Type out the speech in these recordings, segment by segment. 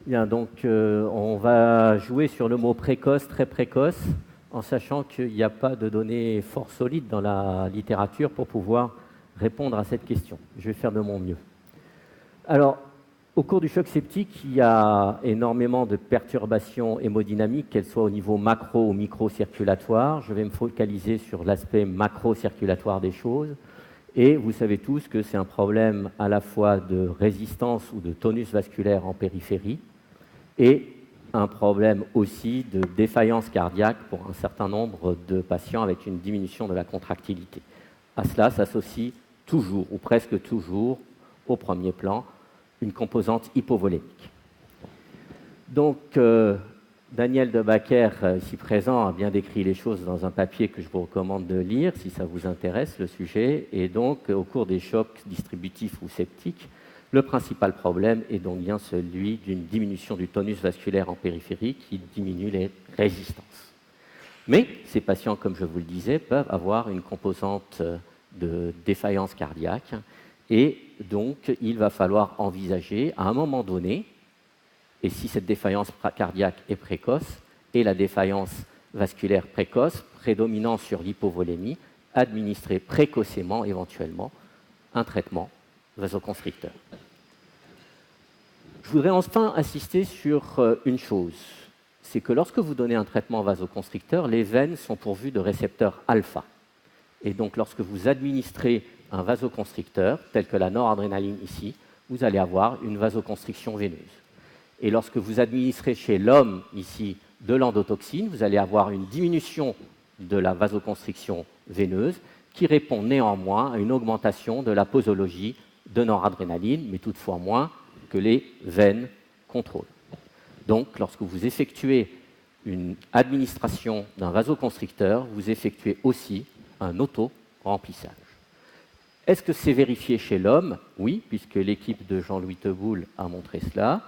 Bien, donc on va jouer sur le mot précoce, très précoce, en sachant qu'il n'y a pas de données fort solides dans la littérature pour pouvoir répondre à cette question. Je vais faire de mon mieux. Alors, au cours du choc septique, il y a énormément de perturbations hémodynamiques, qu'elles soient au niveau macro ou micro-circulatoire. Je vais me focaliser sur l'aspect macro-circulatoire des choses. Et vous savez tous que c'est un problème à la fois de résistance ou de tonus vasculaire en périphérie, et un problème aussi de défaillance cardiaque pour un certain nombre de patients avec une diminution de la contractilité. À cela s'associe toujours, ou presque toujours, au premier plan, une composante hypovolémique. Donc, Daniel Debacker, ici présent, a bien décrit les choses dans un papier que je vous recommande de lire si ça vous intéresse, le sujet. Et donc, au cours des chocs distributifs ou septiques, le principal problème est donc bien celui d'une diminution du tonus vasculaire en périphérie qui diminue les résistances. Mais ces patients, comme je vous le disais, peuvent avoir une composante de défaillance cardiaque et donc il va falloir envisager à un moment donné, et si cette défaillance cardiaque est précoce et la défaillance vasculaire précoce, prédominant sur l'hypovolémie, administrer précocement éventuellement un traitement vasoconstricteur. Je voudrais enfin insister sur une chose, c'est que lorsque vous donnez un traitement vasoconstricteur, les veines sont pourvues de récepteurs alpha. Et donc lorsque vous administrez un vasoconstricteur, tel que la noradrénaline ici, vous allez avoir une vasoconstriction veineuse. Et lorsque vous administrez chez l'homme ici de l'endotoxine, vous allez avoir une diminution de la vasoconstriction veineuse qui répond néanmoins à une augmentation de la posologie de noradrénaline, mais toutefois moins que les veines contrôlent. Donc, lorsque vous effectuez une administration d'un vasoconstricteur, vous effectuez aussi un auto-remplissage. Est-ce que c'est vérifié chez l'homme? Oui, puisque l'équipe de Jean-Louis Teboul a montré cela.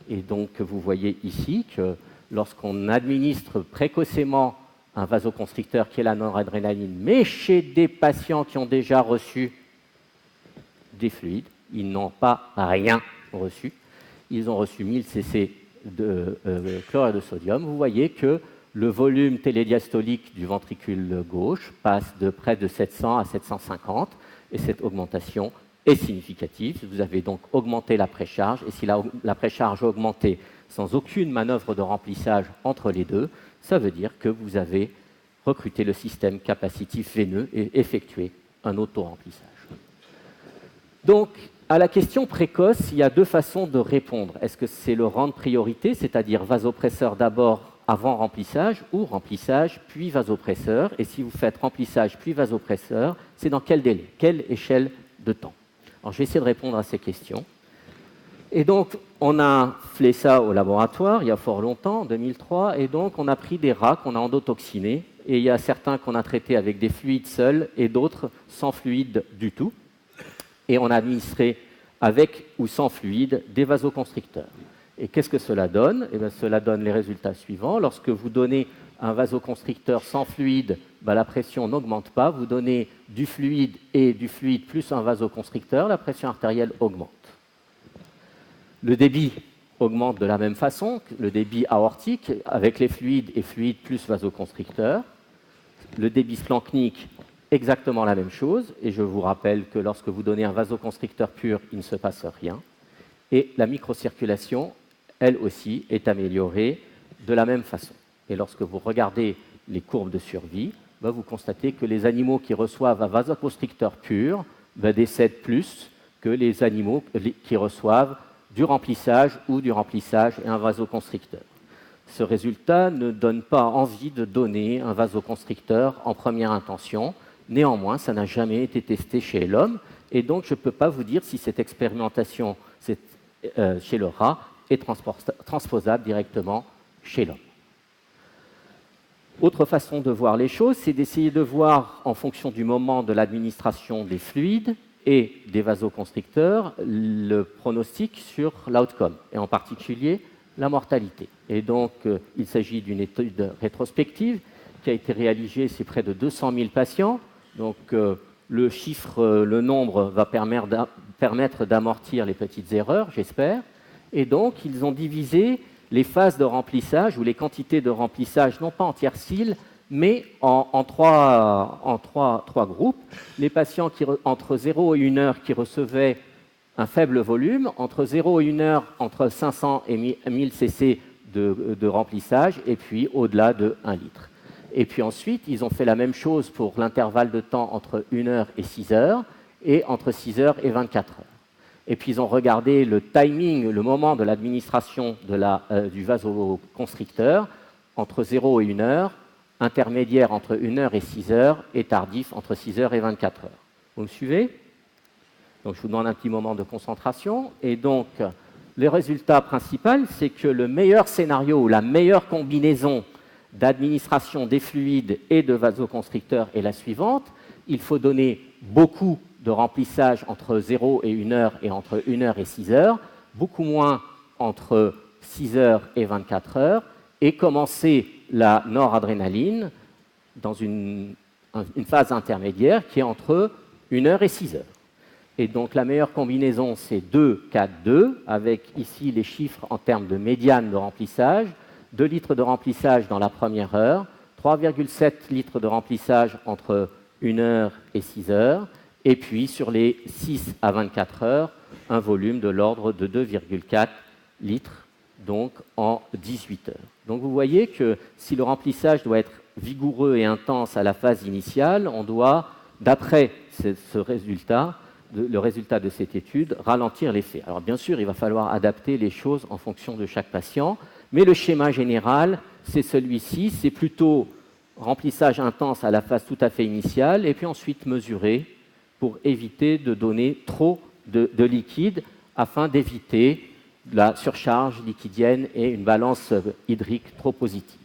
Et donc, vous voyez ici que lorsqu'on administre précocement un vasoconstricteur qui est la noradrénaline, mais chez des patients qui ont déjà reçu des fluides, ils n'ont pas rien reçu, ils ont reçu 1000 cc de chlorure de sodium, vous voyez que le volume télédiastolique du ventricule gauche passe de près de 700 à 750, et cette augmentation est significative. Vous avez donc augmenté la précharge, et si la précharge a augmenté sans aucune manœuvre de remplissage entre les deux, ça veut dire que vous avez recruté le système capacitif veineux et effectué un auto-remplissage. Donc, à la question précoce, il y a deux façons de répondre. Est-ce que c'est le rang de priorité, c'est-à-dire vasopresseur d'abord avant remplissage, ou remplissage puis vasopresseur? Et si vous faites remplissage puis vasopresseur, c'est dans quel délai, quelle échelle de temps? Alors, je vais essayer de répondre à ces questions. Et donc, on a fait ça au laboratoire il y a fort longtemps, en 2003, et donc on a pris des rats qu'on a endotoxinés, et il y a certains qu'on a traités avec des fluides seuls, et d'autres sans fluide du tout. Et on a administré avec ou sans fluide des vasoconstricteurs. Et qu'est-ce que cela donne? Eh bien, cela donne les résultats suivants. Lorsque vous donnez un vasoconstricteur sans fluide, la pression n'augmente pas. Vous donnez du fluide et du fluide plus un vasoconstricteur, la pression artérielle augmente. Le débit augmente de la même façon, le débit aortique avec les fluides et fluides plus vasoconstricteur. Le débit splanchnique, exactement la même chose, et je vous rappelle que lorsque vous donnez un vasoconstricteur pur, il ne se passe rien. Et la microcirculation, elle aussi, est améliorée de la même façon. Et lorsque vous regardez les courbes de survie, vous constatez que les animaux qui reçoivent un vasoconstricteur pur décèdent plus que les animaux qui reçoivent du remplissage ou du remplissage et un vasoconstricteur. Ce résultat ne donne pas envie de donner un vasoconstricteur en première intention. Néanmoins, ça n'a jamais été testé chez l'homme, et donc je ne peux pas vous dire si cette expérimentation chez le rat est transposable directement chez l'homme. Autre façon de voir les choses, c'est d'essayer de voir, en fonction du moment de l'administration des fluides et des vasoconstricteurs, le pronostic sur l'outcome, et en particulier la mortalité. Et donc, il s'agit d'une étude rétrospective qui a été réalisée sur près de 200 000 patients. Donc, le nombre va permettre d'amortir les petites erreurs, j'espère. Et donc, ils ont divisé les phases de remplissage ou les quantités de remplissage, non pas en tierciles, mais en trois groupes. Les patients entre 0 et 1 heure qui recevaient un faible volume, entre 0 et 1 heure, entre 500 et 1000 cc de remplissage, et puis au-delà de 1 litre. Et puis ensuite, ils ont fait la même chose pour l'intervalle de temps entre 1 heure et 6 heures, et entre 6 heures et 24 heures. Et puis ils ont regardé le timing, le moment de l'administration du vasoconstricteur entre 0 et 1 heure, intermédiaire entre 1 heure et 6 heures, et tardif entre 6 heures et 24 heures. Vous me suivez? Donc je vous demande un petit moment de concentration. Et donc, le résultat principal, c'est que le meilleur scénario ou la meilleure combinaison d'administration des fluides et de vasoconstricteurs est la suivante. Il faut donner beaucoup de remplissage entre 0 et 1 heure et entre 1 heure et 6 heures, beaucoup moins entre 6 heures et 24 heures, et commencer la noradrénaline dans une phase intermédiaire qui est entre 1 heure et 6 heures. Et donc la meilleure combinaison, c'est 2, 4, 2, avec ici les chiffres en termes de médiane de remplissage, 2 litres de remplissage dans la première heure, 3,7 litres de remplissage entre 1 heure et 6 heures, et puis sur les 6 à 24 heures, un volume de l'ordre de 2,4 litres, donc en 18 heures. Donc vous voyez que si le remplissage doit être vigoureux et intense à la phase initiale, on doit, d'après ce résultat, le résultat de cette étude, ralentir l'effet. Alors bien sûr, il va falloir adapter les choses en fonction de chaque patient, mais le schéma général, c'est celui-ci, c'est plutôt remplissage intense à la phase tout à fait initiale, et puis ensuite mesurer pour éviter de donner trop de liquide, afin d'éviter la surcharge liquidienne et une balance hydrique trop positive.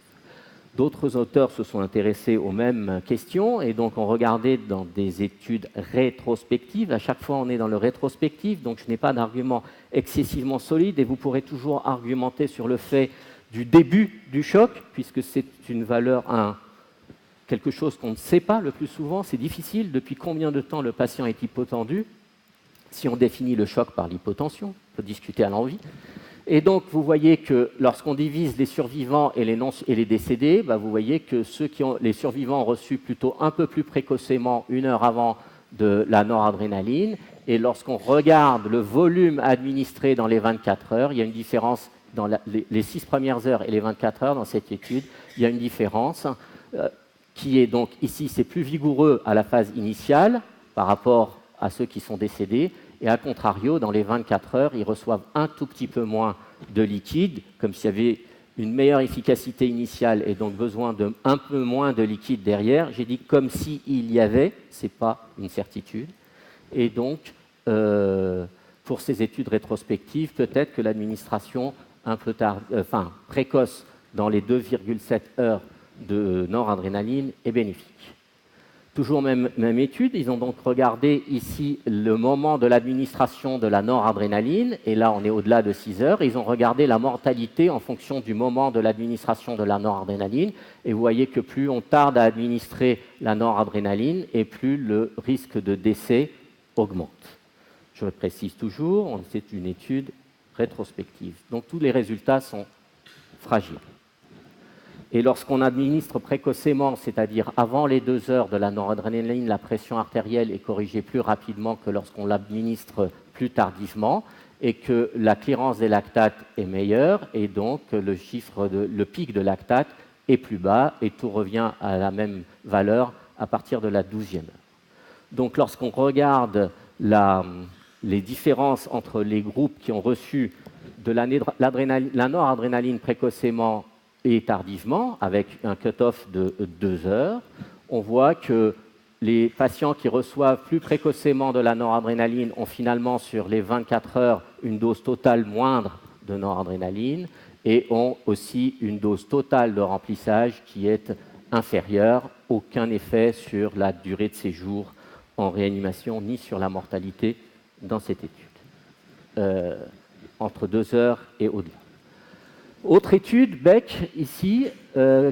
D'autres auteurs se sont intéressés aux mêmes questions et donc ont regardé dans des études rétrospectives. À chaque fois, on est dans le rétrospectif, donc je n'ai pas d'argument excessivement solide et vous pourrez toujours argumenter sur le fait du début du choc, puisque c'est une valeur, quelque chose qu'on ne sait pas le plus souvent. C'est difficile. Depuis combien de temps le patient est hypotendu? Si on définit le choc par l'hypotension, on peut discuter à l'envie. Et donc, vous voyez que lorsqu'on divise les survivants et les décédés, vous voyez que les survivants ont reçu plutôt un peu plus précocement, 1 heure avant, de la noradrénaline. Et lorsqu'on regarde le volume administré dans les 24 heures, il y a une différence dans les 6 premières heures et les 24 heures dans cette étude. Il y a une différence qui est donc ici, c'est plus vigoureux à la phase initiale par rapport à ceux qui sont décédés. Et à contrario, dans les 24 heures, ils reçoivent un tout petit peu moins de liquide, comme s'il y avait une meilleure efficacité initiale et donc besoin d'un peu moins de liquide derrière. J'ai dit comme s'il y avait, ce n'est pas une certitude. Et donc, pour ces études rétrospectives, peut-être que l'administration un peu précoce dans les 2,7 heures de noradrénaline est bénéfique. Toujours même étude, ils ont donc regardé ici le moment de l'administration de la noradrénaline, et là on est au-delà de 6 heures. Ils ont regardé la mortalité en fonction du moment de l'administration de la noradrénaline, et vous voyez que plus on tarde à administrer la noradrénaline, et plus le risque de décès augmente. Je le précise toujours, c'est une étude rétrospective. Donc tous les résultats sont fragiles. Et lorsqu'on administre précocement, c'est-à-dire avant les 2 heures de la noradrénaline, la pression artérielle est corrigée plus rapidement que lorsqu'on l'administre plus tardivement, et que la clearance des lactates est meilleure, et donc le pic de lactate est plus bas, et tout revient à la même valeur à partir de la 12e heure. Donc lorsqu'on regarde les différences entre les groupes qui ont reçu de la noradrénaline précocement et tardivement, avec un cut-off de 2 heures, on voit que les patients qui reçoivent plus précocement de la noradrénaline ont finalement sur les 24 heures une dose totale moindre de noradrénaline et ont aussi une dose totale de remplissage qui est inférieure, aucun effet sur la durée de séjour en réanimation ni sur la mortalité dans cette étude, entre 2 heures et au-delà. Autre étude, Beck, ici,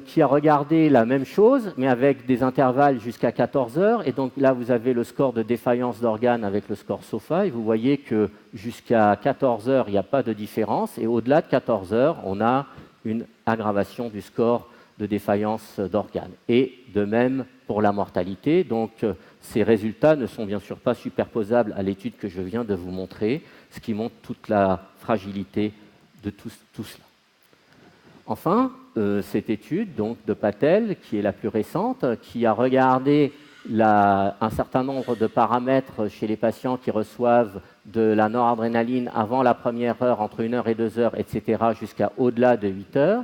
qui a regardé la même chose, mais avec des intervalles jusqu'à 14 heures. Et donc là, vous avez le score de défaillance d'organes avec le score SOFA. Et vous voyez que jusqu'à 14 heures, il n'y a pas de différence. Et au-delà de 14 heures, on a une aggravation du score de défaillance d'organes. Et de même pour la mortalité. Donc ces résultats ne sont bien sûr pas superposables à l'étude que je viens de vous montrer, ce qui montre toute la fragilité de tout cela. Enfin, cette étude donc, de Patel, qui est la plus récente, qui a regardé un certain nombre de paramètres chez les patients qui reçoivent de la noradrénaline avant la première heure, entre 1 heure et 2 heures, etc., jusqu'à au-delà de 8 heures.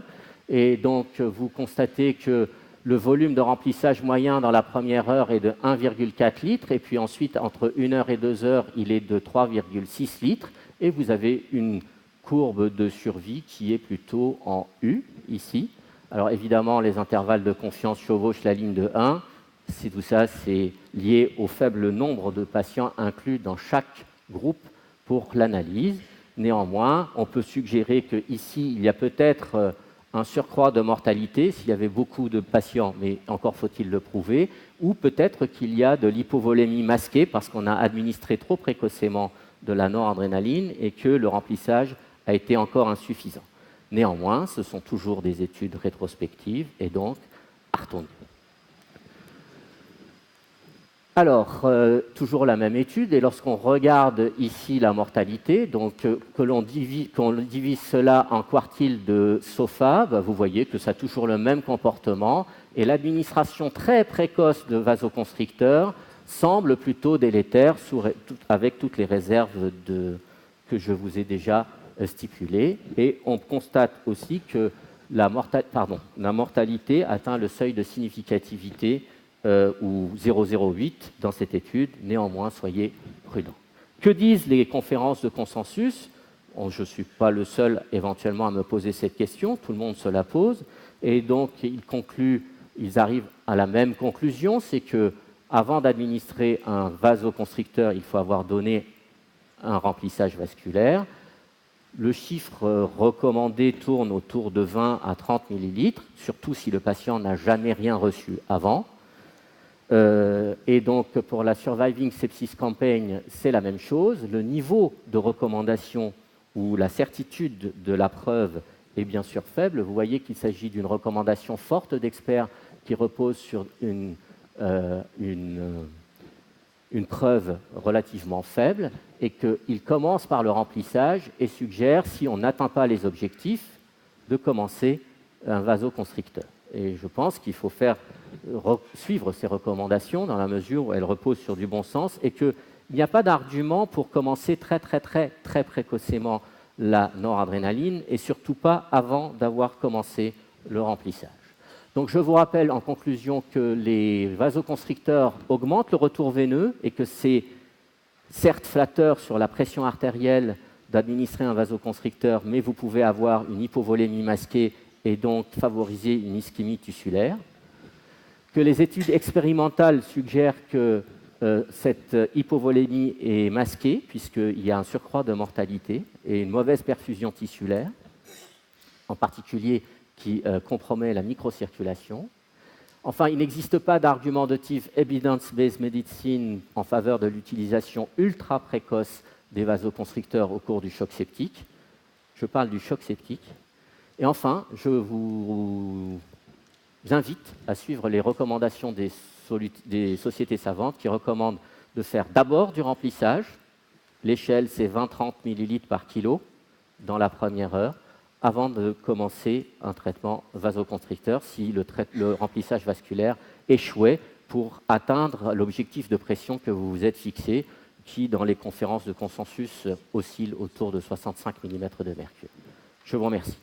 Et donc, vous constatez que le volume de remplissage moyen dans la première heure est de 1,4 litres, et puis ensuite, entre 1 heure et 2 heures, il est de 3,6 litres, et vous avez une courbe de survie qui est plutôt en U, ici. Alors évidemment, les intervalles de confiance chevauchent la ligne de 1. Tout ça, c'est lié au faible nombre de patients inclus dans chaque groupe pour l'analyse. Néanmoins, on peut suggérer qu'ici, il y a peut-être un surcroît de mortalité s'il y avait beaucoup de patients, mais encore faut-il le prouver, ou peut-être qu'il y a de l'hypovolémie masquée parce qu'on a administré trop précocement de la noradrénaline et que le remplissage a été encore insuffisant. Néanmoins, ce sont toujours des études rétrospectives et donc attendons. Alors, toujours la même étude, et lorsqu'on regarde ici la mortalité, donc qu'on divise cela en quartiles de SOFA, vous voyez que ça a toujours le même comportement, et l'administration très précoce de vasoconstricteurs semble plutôt délétère avec toutes les réserves que je vous ai déjà stipulées. Et on constate aussi que la mortalité atteint le seuil de significativité ou 0,08 dans cette étude. Néanmoins, soyez prudents. Que disent les conférences de consensus? Je ne suis pas le seul éventuellement à me poser cette question, tout le monde se la pose. Et donc, ils arrivent à la même conclusion, c'est que avant d'administrer un vasoconstricteur, il faut avoir donné un remplissage vasculaire. Le chiffre recommandé tourne autour de 20 à 30 millilitres, surtout si le patient n'a jamais rien reçu avant. Et donc, pour la Surviving Sepsis Campaign, c'est la même chose. Le niveau de recommandation ou la certitude de la preuve est bien sûr faible. Vous voyez qu'il s'agit d'une recommandation forte d'experts qui repose sur une preuve relativement faible et qu'il commence par le remplissage et suggère, si on n'atteint pas les objectifs, de commencer un vasoconstricteur. Et je pense qu'il faut suivre ces recommandations dans la mesure où elles reposent sur du bon sens et qu'il n'y a pas d'argument pour commencer très précocement la noradrénaline et surtout pas avant d'avoir commencé le remplissage. Donc je vous rappelle en conclusion que les vasoconstricteurs augmentent le retour veineux et que c'est certes flatteur sur la pression artérielle d'administrer un vasoconstricteur, mais vous pouvez avoir une hypovolémie masquée et donc favoriser une ischémie tissulaire. Que les études expérimentales suggèrent que cette hypovolémie est masquée puisqu'il y a un surcroît de mortalité et une mauvaise perfusion tissulaire, en particulier qui compromet la microcirculation. Enfin, il n'existe pas d'argument de type evidence-based medicine en faveur de l'utilisation ultra précoce des vasoconstricteurs au cours du choc septique. Je parle du choc septique. Et enfin, je vous invite à suivre les recommandations des sociétés savantes qui recommandent de faire d'abord du remplissage. L'échelle, c'est 20-30 ml par kilo dans la première heure, avant de commencer un traitement vasoconstricteur si le remplissage vasculaire échouait pour atteindre l'objectif de pression que vous vous êtes fixé, qui, dans les conférences de consensus, oscille autour de 65 mm de mercure. Je vous remercie.